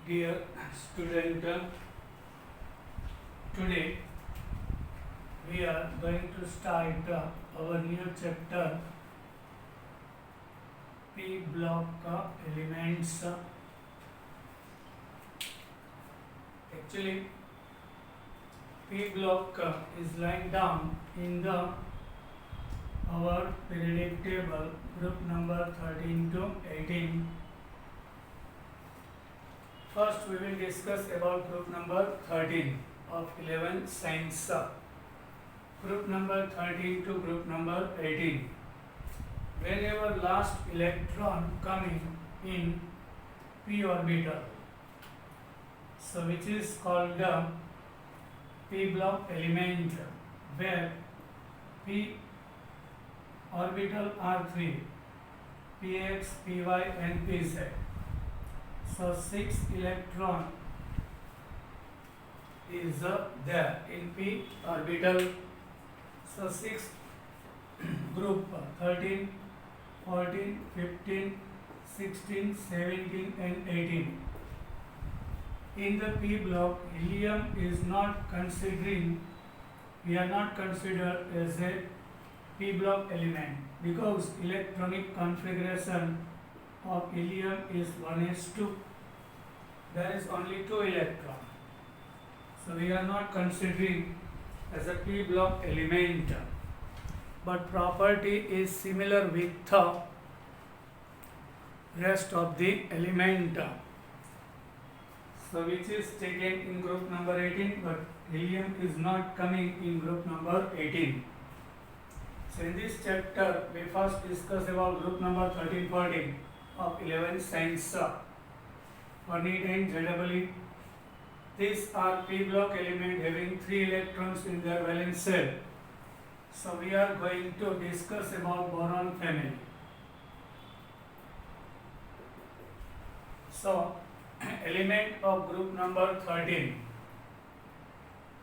Dear student, today we are going to start our new chapter P block elements. Actually, P block is lying down in the our periodic table group number 13 to 18. First, we will discuss about group number 13 of 11 science. Group number 13 to group number 18. Whenever last electron coming in p orbital, so which is called the p block element, where p orbital are 3, px, py and pz. So 6 electron is there in p orbital. So 6 group 13, 14, 15, 16, 17 and 18. In the p block, helium is not considering, we are not considered as a p block element because electronic configuration of helium is 1s2. There is only 2 electrons. So we are not considering as a p block element. But property is similar with the rest of the element. So which is taken in group number 18, but helium is not coming in group number 18. So in this chapter, we first discuss about group number 13, 14 of 11 science, Fermi and ZEE. These are p block element having 3 electrons in their valence shell. So we are going to discuss about boron family. So element of group number 13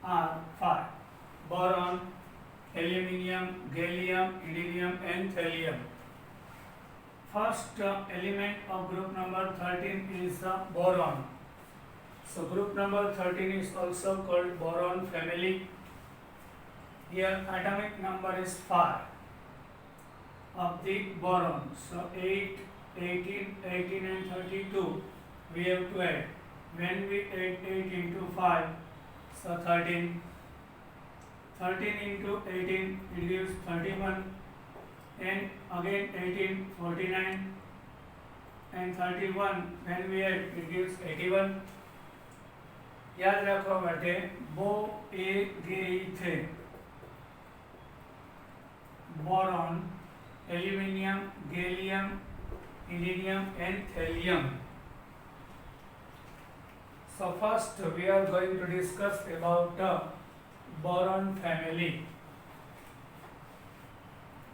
are 5: boron, aluminium, gallium, indium and thallium. First element of group number 13 is boron. So group number 13 is also called boron family. Here atomic number is 5 of the boron. So 8, 18, 18 and 32 we have to add. When we add 8 into 5, so 13. 13 into 18, it gives 31. And again 18, 49. And 31, when we add, it gives 81. याद रखो बेटे, वो ए गई थे boron, aluminium, gallium, indium and thallium. So first we are going to discuss about boron family.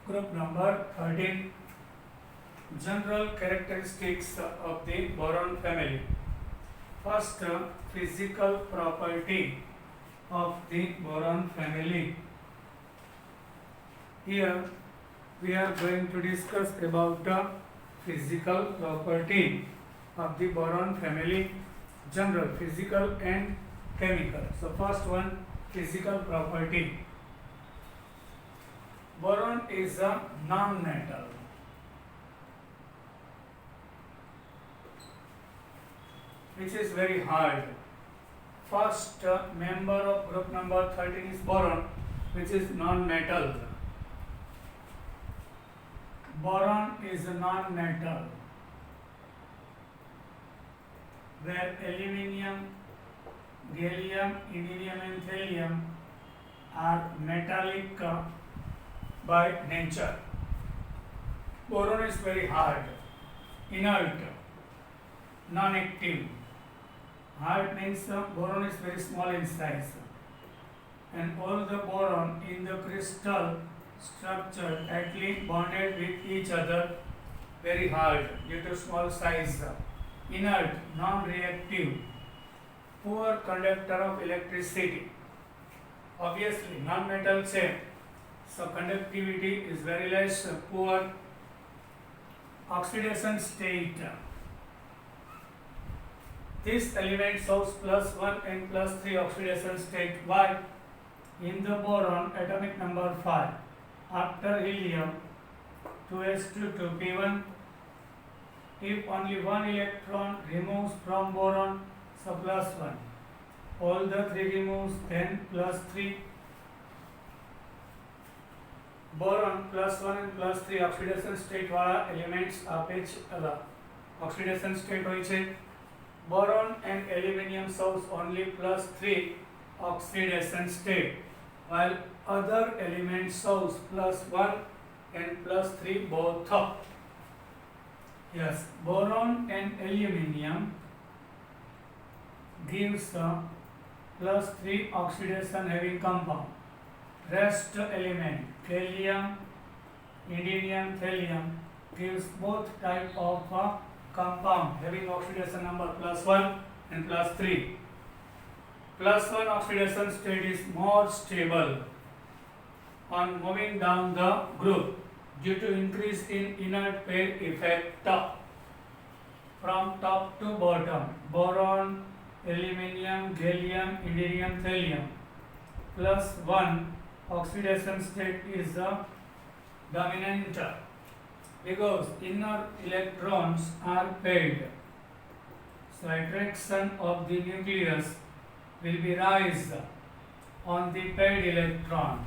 Group number 13. General characteristics of the boron family. First, physical property of the boron family. Here we are going to discuss about the physical property of the boron family, general, physical and chemical. So first one, physical property. Boron is a non-metal. Which is very hard. First member of group number 13 is boron, which is non-metal. Boron is a non-metal, where aluminium, gallium, indium and thallium are metallic by nature. Boron is very hard, inert, non-active. Hard means boron is very small in size, and all the boron in the crystal structure tightly bonded with each other, very hard due to small size. Inert, non-reactive, poor conductor of electricity. Obviously non-metal shape, so conductivity is very less, poor. Oxidation state, This element shows +1 and +3 oxidation state. Why? In the boron, atomic number 5. After helium, 2s2 2p1. If only one electron removes from boron, so +1. All the three removes, then +3. Boron +1 and +3 oxidation state વાળા elements આપે છે. Oxidation state હોય છે. Boron and aluminium shows only +3 oxidation state, while other elements shows +1 and +3 both. Yes, boron and aluminium gives a +3 oxidation having compound. Rest element thallium, indium, thallium gives both type of compound having oxidation number +1 and +3. +1 oxidation state is more stable on moving down the group due to increase in inert pair effect from top to bottom. Boron, aluminium, gallium, indium, thallium. +1 oxidation state is the dominant because inner electrons are paired. So attraction of the nucleus will be raised on the paired electron,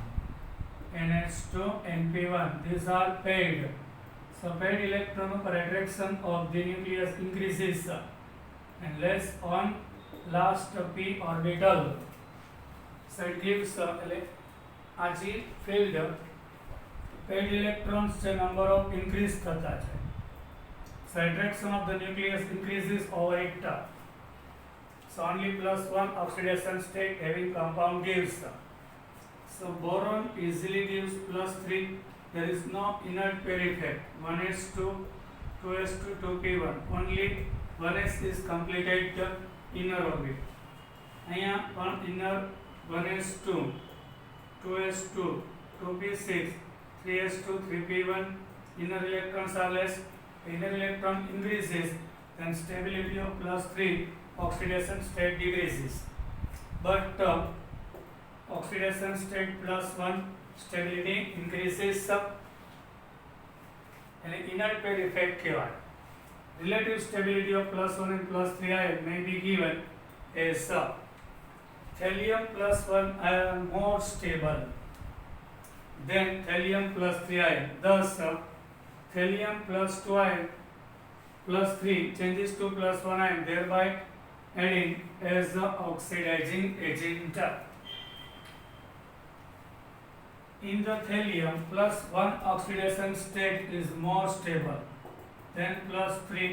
NH2, NP1. These are paired. So paired electron per attraction of the nucleus increases and less on last p orbital. So it gives આજી field paired electrons છે number of increase થતા છે. So attraction of the nucleus increases over it. So only +1 oxidation state having compound gives. So boron easily gives +3. There is no inert pair effect. 1s2 2s2 2p1. Only 1s is completed inner orbit. અહીંયા પણ inner 1s2 2s2 2p6 3s2 3p1. Inner electrons are less. Inner electron increases, then stability of +3 oxidation state decreases. But oxidation state +1 stability increases and inert pair effect કહેવાય. Relative stability of +1 and +3 ion may be given as thallium +1 ion more stable than thallium +3 ion. Thus, thallium +2 ion +3 changes to +1 ion, thereby adding as the oxidizing agent. In the thallium, +1 oxidation state is more stable than +3.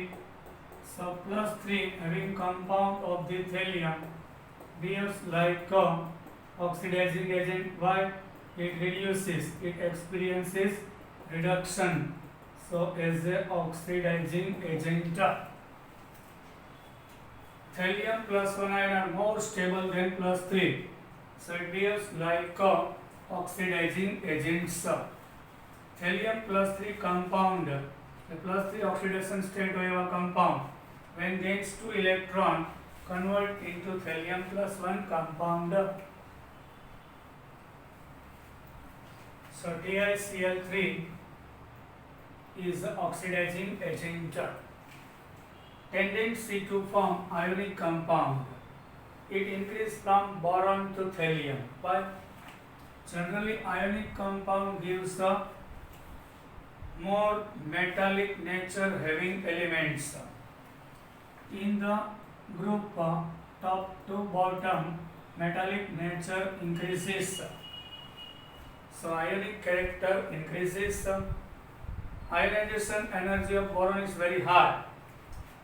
So +3 having compound of the thallium behaves like oxidizing agent. Why? It reduces, it experiences reduction, so as a oxidizing agent. Thallium +1 ion are more stable than +3, so it behaves like oxidizing agents. Thallium +3 compound, the +3 oxidation state of a compound when gains 2 electron convert into thallium +1 compound. So TiCl3 is the oxidizing agent. Tendency to form ionic compound. It increases from boron to thallium. But generally ionic compound gives a more metallic nature having elements. In the group top to bottom, metallic nature increases. So ionic character increases. Ionization energy of boron is very high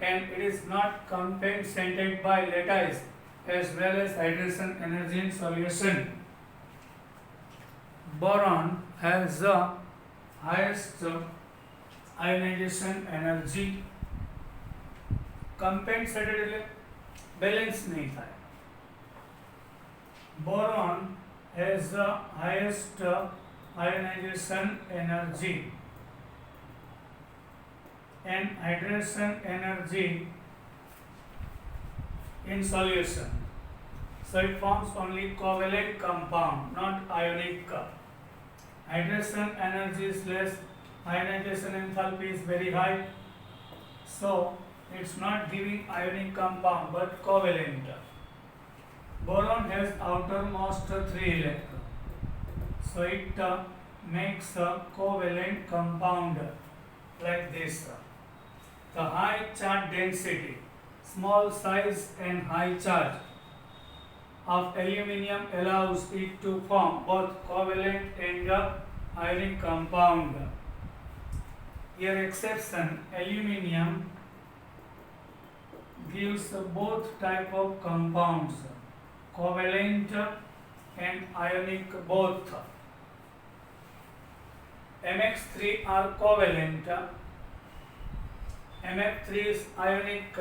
and it is not compensated by lattice as well as hydration energy in solution. Boron has the highest ionization energy. Compensated એટલે balance नहीं થાય. Boron has the highest ionization energy and hydration energy in solution. So it forms only covalent compound, not ionic. Hydration energy is less, ionization enthalpy is very high. So it's not giving ionic compound but covalent. Boron has outermost 3 electrons. So it makes a covalent compound like this. The high charge density, small size and high charge of aluminium allows it to form both covalent and ionic compound. Here exception, aluminium gives both type of compounds, covalent and ionic both. MX3 are covalent, MF3 is ionic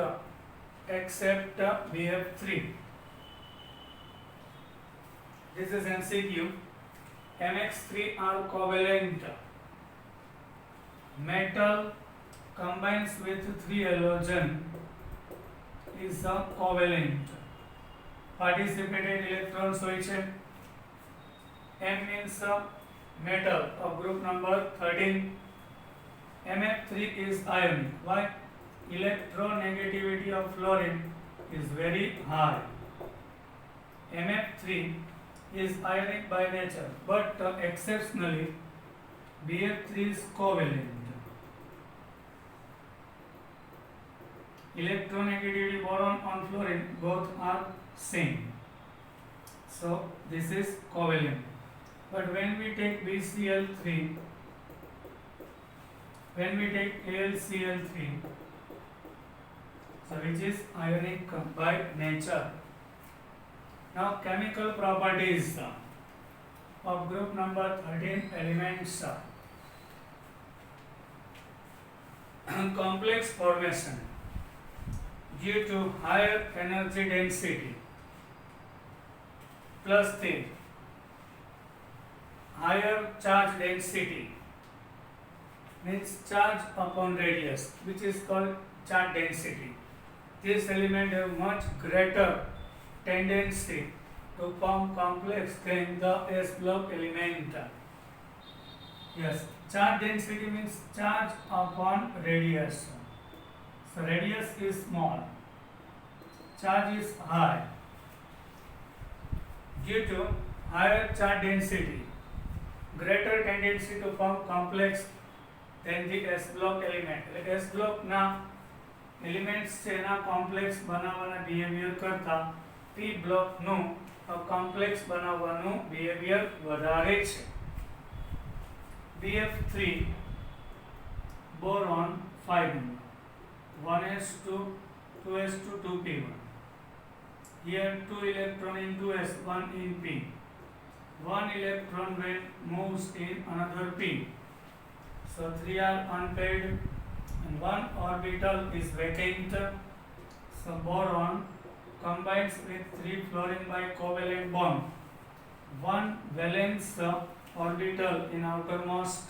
except BF3. This is MCQ. MX3 are covalent. Metal combines with 3 halogen is a covalent. Participated electron, so it's M means metal of group number 13. MF3 is ionic. Why? Electronegativity of fluorine is very high. MF3 is ionic by nature, but exceptionally BF3 is covalent. Electronegativity boron on fluorine both are same. So this is covalent. But when we take BCl3, when we take AlCl3, so which is ionic by nature. Now chemical properties of group number 13 elements. Complex formation due to higher energy density plus the higher charge density means charge upon radius, which is called charge density. This element have much greater tendency to form complex than the S block element. Yes, charge density means charge upon radius. So radius is small, charge is high. Due to higher charge density, greater tendency to form complex than the S block element. એટલે S block ના elements છે એના complex બનાવવાના behaviour કરતા P block નું complex બનાવવાનું behaviour વધારે છે. BF3 boron 5 1s2 2s2 2p1. Here 2 electron in 2s, 1 in p. 1 electron when moves in another p. So 3 are unpaired and 1 orbital is vacant. So boron combines with 3 fluorine by covalent bond. 1 valence orbital in outermost.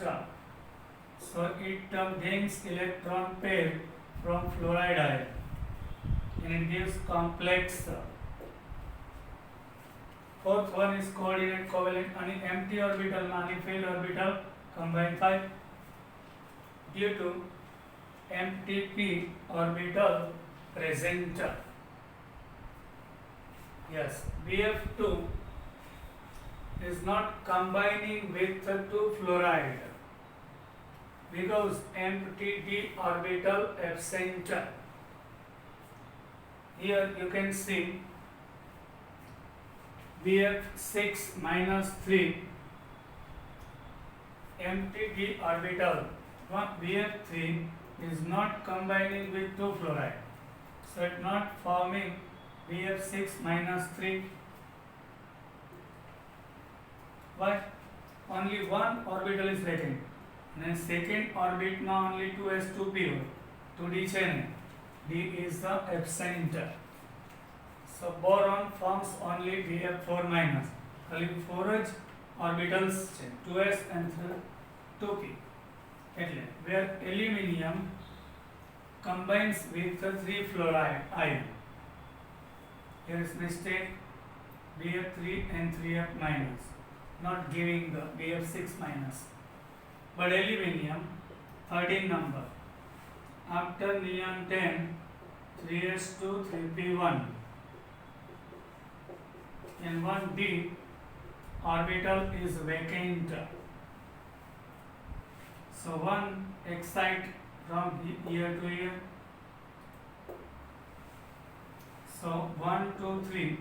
So it gains electron pair from fluoride ion and it gives complex. Fourth one is coordinate covalent and empty orbital and filled orbital combine 5 due to empty p orbital present. Yes, BF2 is not combining with 2 fluoride because empty d orbital absent. Here you can see BF6 minus 3 empty d orbital. BF3 is not combining with 2 fluoride, so it's not forming BF6 minus 3. But only one orbital is vacant. And second orbit માં only 2s2p હોય. 2d છે ને, d is the absent. So boron forms only BF4 minus. ખાલી 4 જ orbitals છે, 2s and 2p. એટલે where aluminium combines with the 3 fluoride ion. here is mistake, BF3 and 3F minus, not giving the BF6 minus. But aluminium 13 number, after neon 10, 3s2 3p1 and 1d orbital is vacant. So one excite from here to here. So 1, 2, 3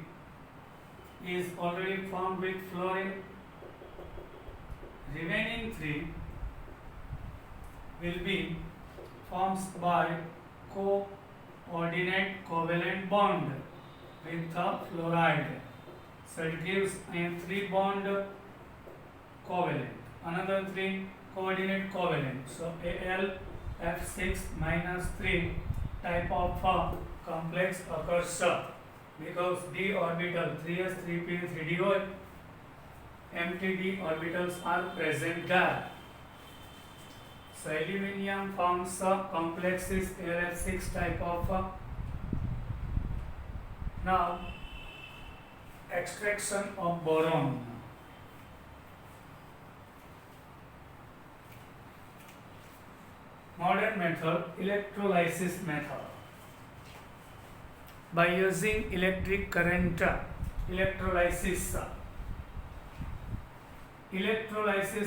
is already formed with fluorine. Remaining 3 will be formed by coordinate covalent bond with the fluoride. So it gives a 3 bond covalent, another 3 coordinate covalent. So AlF6 minus 3 type of complex occurs because d orbital 3s 3p 3d empty d orbitals are present there. So aluminium forms complexes AlF6 type of. Now extraction of boron. Modern method, electrolysis method. By using electric current, electrolysis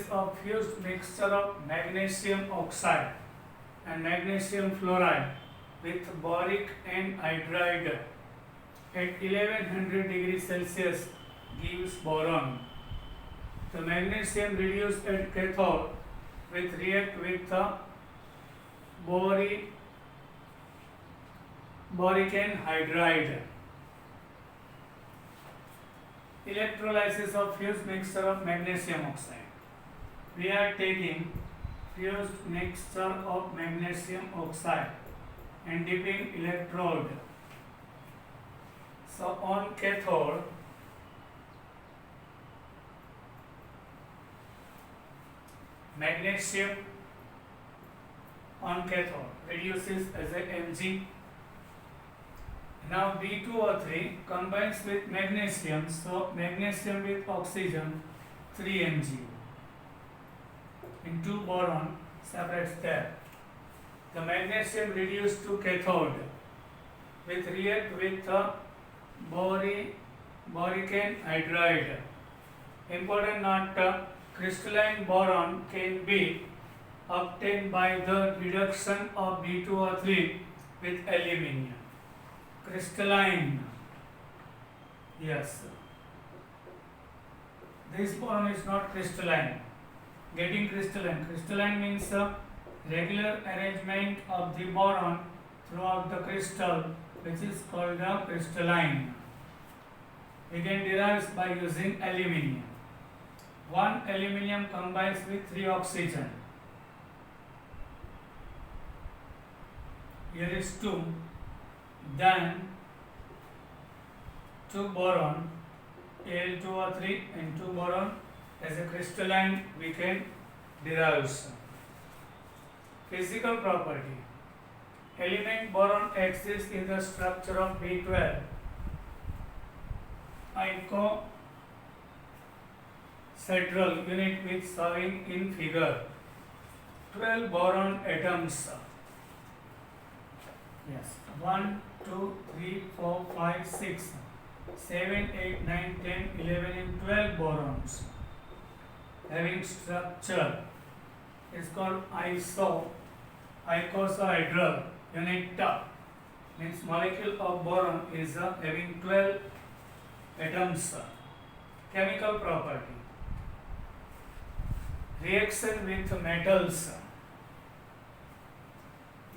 of fused mixture of magnesium oxide and magnesium fluoride with boric anhydride at 1100 degrees Celsius gives boron. The magnesium reduced at cathode will react with the boric anhydride. Electrolysis of fused mixture of magnesium oxide. We are taking fused mixture of magnesium oxide and dipping electrode. So on cathode, magnesium on cathode reduces as a Mg. Now B2O3 combines with magnesium, so magnesium with oxygen 3 Mg. In 2 boron separates there. The magnesium reduced to cathode will react with the boric anhydride. Important note, crystalline boron can be obtained by the reduction of B2O3 with aluminium. Crystalline, yes, this boron is not crystalline. Getting crystalline means a regular arrangement of the boron throughout the crystal, which is called a crystalline. We can derive by using aluminium. 1 aluminium combines with 3 oxygen. Here is 2. Then 2 boron, Al2O3 and 2 boron as a crystalline we can derive. Physical property. Element boron exists in the structure of B12 icosahedral unit with showing in figure 12 boron atoms. Yes, 1, 2, 3, 4, 5, 6, 7, 8, 9, 10, 11 and 12 borons having structure is called icosahedral unit. Means molecule of boron is having 12 atoms. Chemical property. Reaction with metals.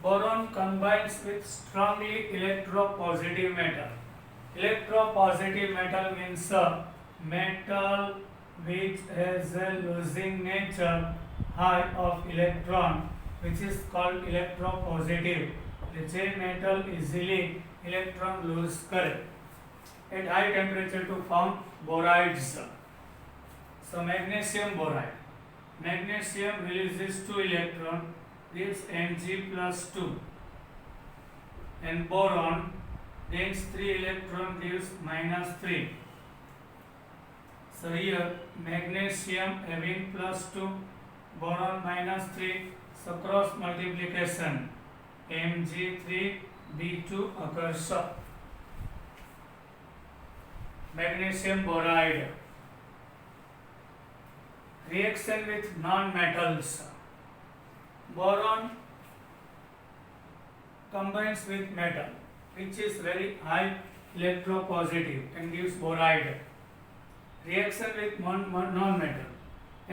Boron combines with strongly electropositive metal. Electropositive metal means a metal which has a losing nature high of electron, which is called electropositive. J metal easily electron lose करे at high temperature to form borides. So magnesium boride. Magnesium releases 2 electron, gives Mg plus 2, and boron gains 3 electron, gives -3. So here magnesium having +2, boron -3, so cross multiplication Mg3b2 occurs. Magnesium boride. Reaction with non-metals. Boron combines with metal which is very high electropositive and gives boride. Reaction with non-metal.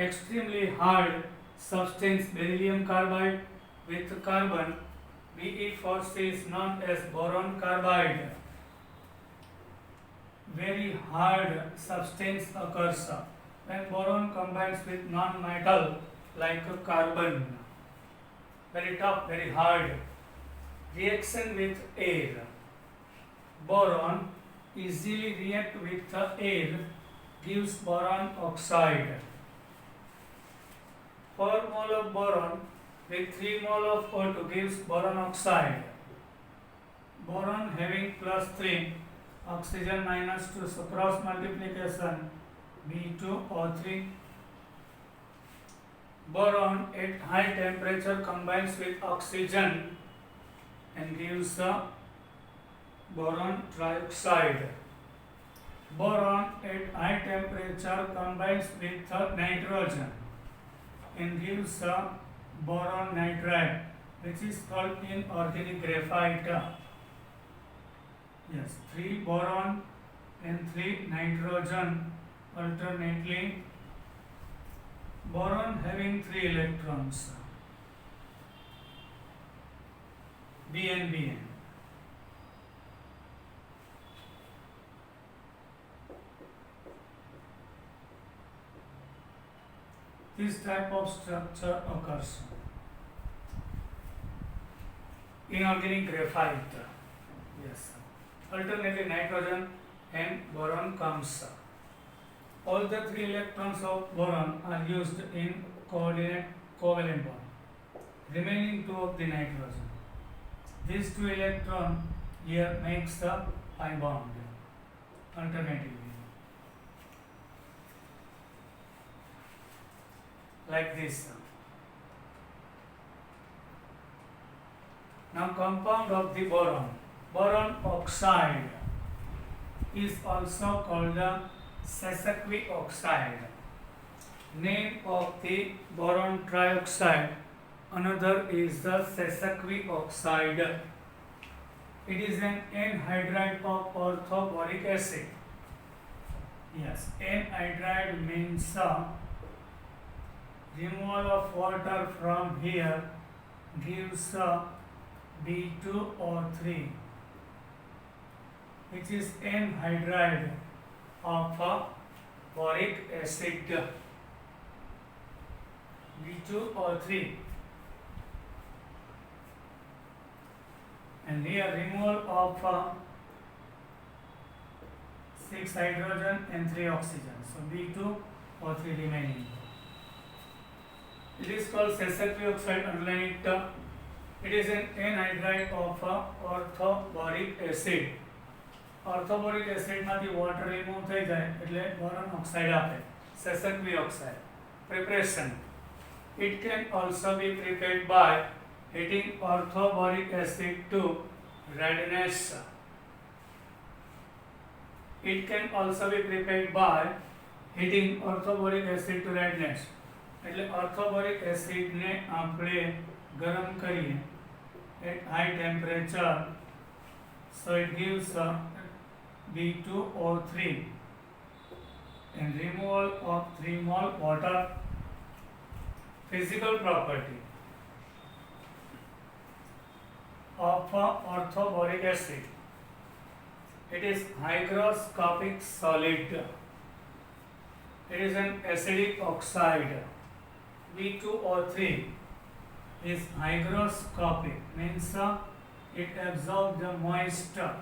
Extremely hard substance beryllium carbide with carbon Be4C is known as boron carbide. Very hard substance occurs when boron combines with non-metal like carbon. Very tough, very hard. Reaction with air. Boron easily react with the air, gives boron oxide. 4 mole of boron with 3 mole of O2 gives boron oxide. Boron having +3, oxygen -2, so cross multiplication B2O3. Boron at high temperature combines with oxygen and gives boron trioxide. Boron at high temperature combines with nitrogen and gives boron nitride, which is called inorganic graphite. Yes, 3 boron and 3 nitrogen alternately. Boron having 3 electrons, Bn Bn. This type of structure occurs. Inorganic graphite. Yes. Alternately nitrogen and boron comes. All the 3 electrons of boron are used in covalent bond. Remaining 2 of the nitrogen. These 2 electrons here makes the pi bond alternatively. Like this. Now compound of the boron. Boron oxide is also called the Sesaqui oxide. Name of the boron trioxide, another is the Sesaqui oxide. It is an anhydride of orthoboric acid. Yes, anhydride means removal of water from here gives B2O3, which is anhydride of boric acid. B2O3, and here removal of 6 hydrogen and 3 oxygen, so B2O3 remaining. It is called Sesaqui oxide, underline it. It is an anhydride of orthoboric acid. Orthoboric acid માંથી water remove થઈ જાય એટલે boron oxide આપે. Sesaqui oxide. Preparation. It can also be prepared by heating orthoboric acid to redness. It can also be prepared by heating orthoboric acid to redness. એટલે orthoboric acid ને આપણે ગરમ કરીએ at high temperature, so it gives B2O3 and removal of 3 mole water. Physical property of orthoboric acid. It is hygroscopic solid. It is an acidic oxide. B2O3 is hygroscopic, means it absorbs the moisture.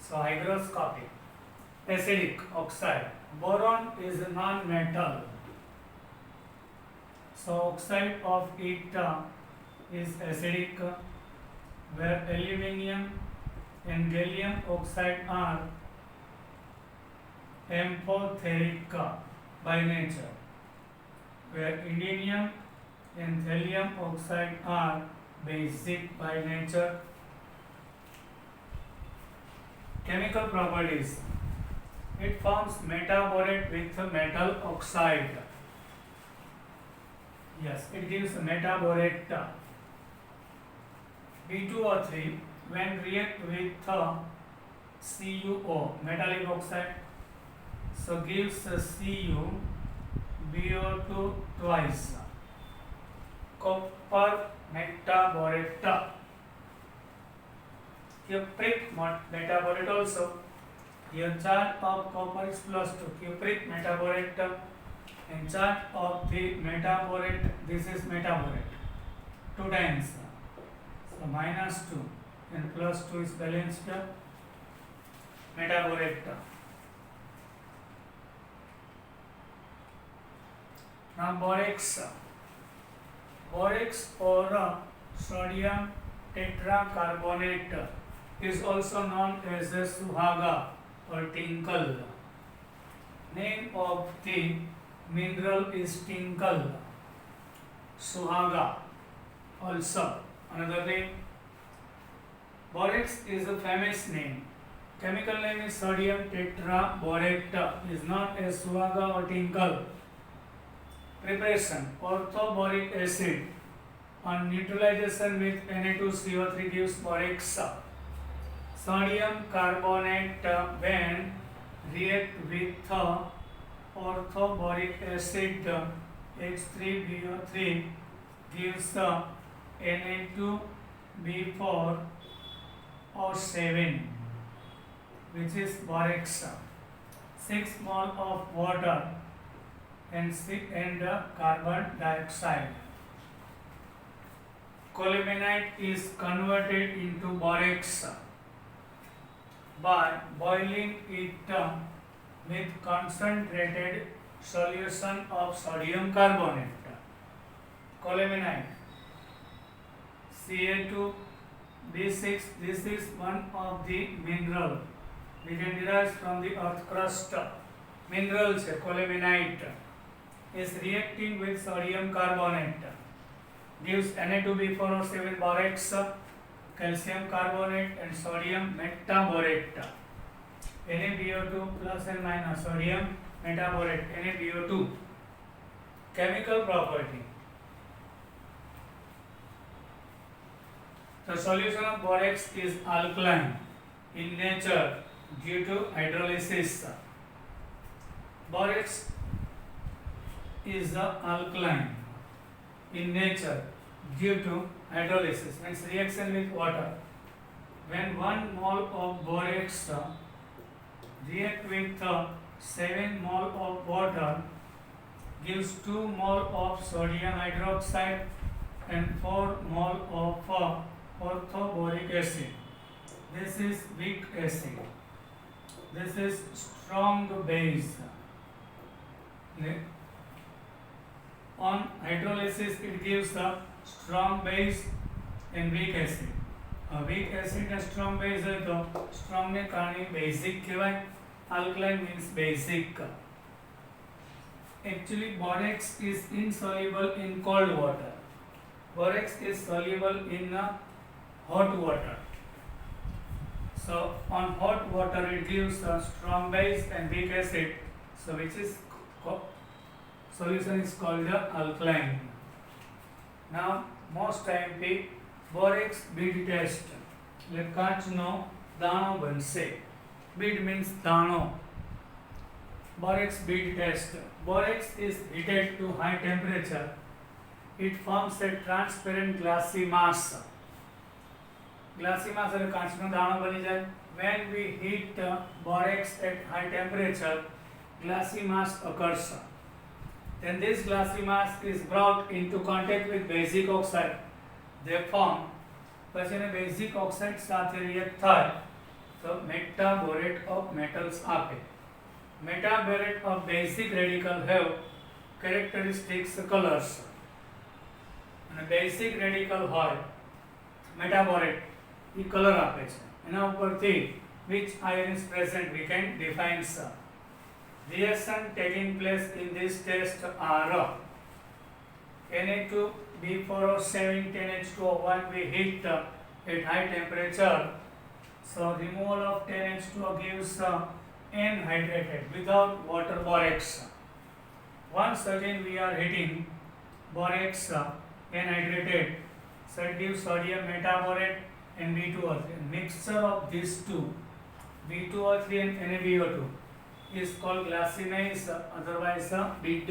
So hygroscopic, acidic oxide. Boron is a non-metal, so oxide of it is acidic, where aluminium and gallium oxide are amphoteric by nature, where indium and thallium oxide are basic by nature. Chemical properties. It forms metaborate with metal oxide. Yes, it gives metaborate. B2O3 when react with CuO, metallic oxide, so gives CuBO2 twice. Copper metaborate. Cupric metaborate also. Here charge of copper is +2. Cupric metaborate and charge of the metaborate. This is metaborate. 2 times. So -2 and +2 is balanced metaborate. Now borax. Borax or sodium tetracarbonate is also known as a suhaga or tinkle. Name of the mineral is tinkle. Suhaga also another name. Borax is a famous name. Chemical name is sodium tetraborate, is known as suhaga or tinkle. Preparation. Orthoboric acid on neutralization with Na2CO3 gives borax. Sodium carbonate when react with orthoboric acid H3BO3 gives Na2B4 or 7, which is borax. 6 mole of water and carbon dioxide. Colemanite is converted into borax by boiling it with concentrated solution of sodium carbonate. Colemanite Ca2B6, this is one of the mineral we can derive from the earth crust. Minerals colemanite is reacting with sodium carbonate, gives Na2B4 or 7 borax, calcium carbonate and sodium metaborate. NaBO2 plus and minus sodium metaborate NaBO2. Chemical property. The solution of borax is alkaline in nature due to hydrolysis. Borax is alkaline in nature due to hydrolysis, means reaction with water. When 1 mole of borax react with 7 mole of water gives 2 mole of sodium hydroxide and 4 mole of orthoboric acid. This is weak acid. This is strong base. On hydrolysis it gives a strong base and weak acid. A weak acid and strong base है तो strong ने कारण basic कहवाय. Alkaline means basic. Actually borax is insoluble in cold water. Borax is soluble in hot water. So on hot water it gives a strong base and weak acid. So which is solution is called alkaline. Now most IMP borax bead test. એટલે કાચનો દાણો બનશે. Bead means દાણો. Borax bead test. Borax is heated to high temperature. It forms a transparent glassy mass. Glassy mass એટલે કાચનો દાણો બની જાય. When we heat borax at high temperature, glassy mass occurs. Then this glassy mass is brought into contact with basic oxide. They form, પછી એને basic oxide સાથે react થાય તો metaborate of metals આપે. Metaborate of basic radical have characteristics colors. અને basic radical હોય metaborate એ colour આપે છે. એના ઉપરથી which ion is present we can define sir. Reaction taking place in this test are Na2 B4O7 10H2O1 we heat at high temperature. So removal of 10H2O gives N hydrated without water borax. Once again we are heating borax N hydrated, so it gives sodium metaborate and B2O3. Mixture of these two B2O3 and NaBO2 is called glacinase, otherwise BID.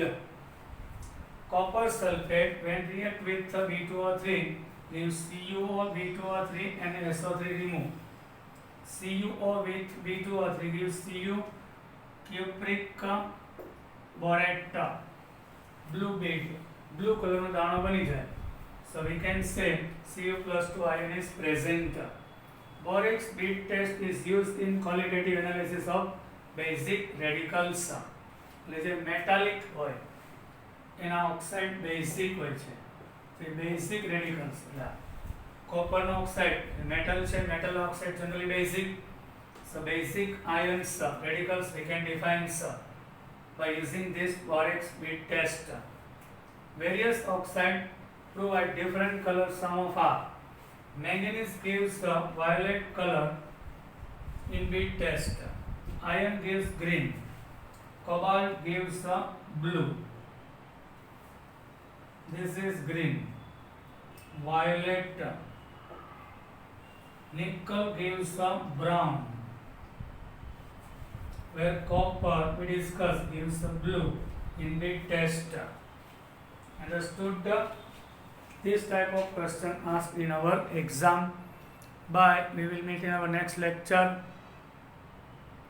Copper sulfate when react with B2O3 gives CuO, B2O3 and SO3 remove. CuO with B2O3 gives Cu, cupric borate, blue bead, blue color નો દાણો બની જાય. So we can say Cu plus 2 ion is present. Borax bead test is used in qualitative analysis of basic radicals. એટલે જે metallic હોય એના oxide basic હોય છે. તો બેઝિક રેડિકલ્સ એટલે કોપરનો ઓક્સાઇડ મેટલ છે, metal oxide generally basic. So basic ions radicals we can define by using this borax bead test. Various oxide provide different color sum of R. Manganese gives the violet color in bead test. Iron gives green. Cobalt gives blue. This is green. Violet. Nickel gives brown. Where copper we discussed gives blue in bead test. Understood? This type of question asked in our exam. Bye. We will meet in our next lecture.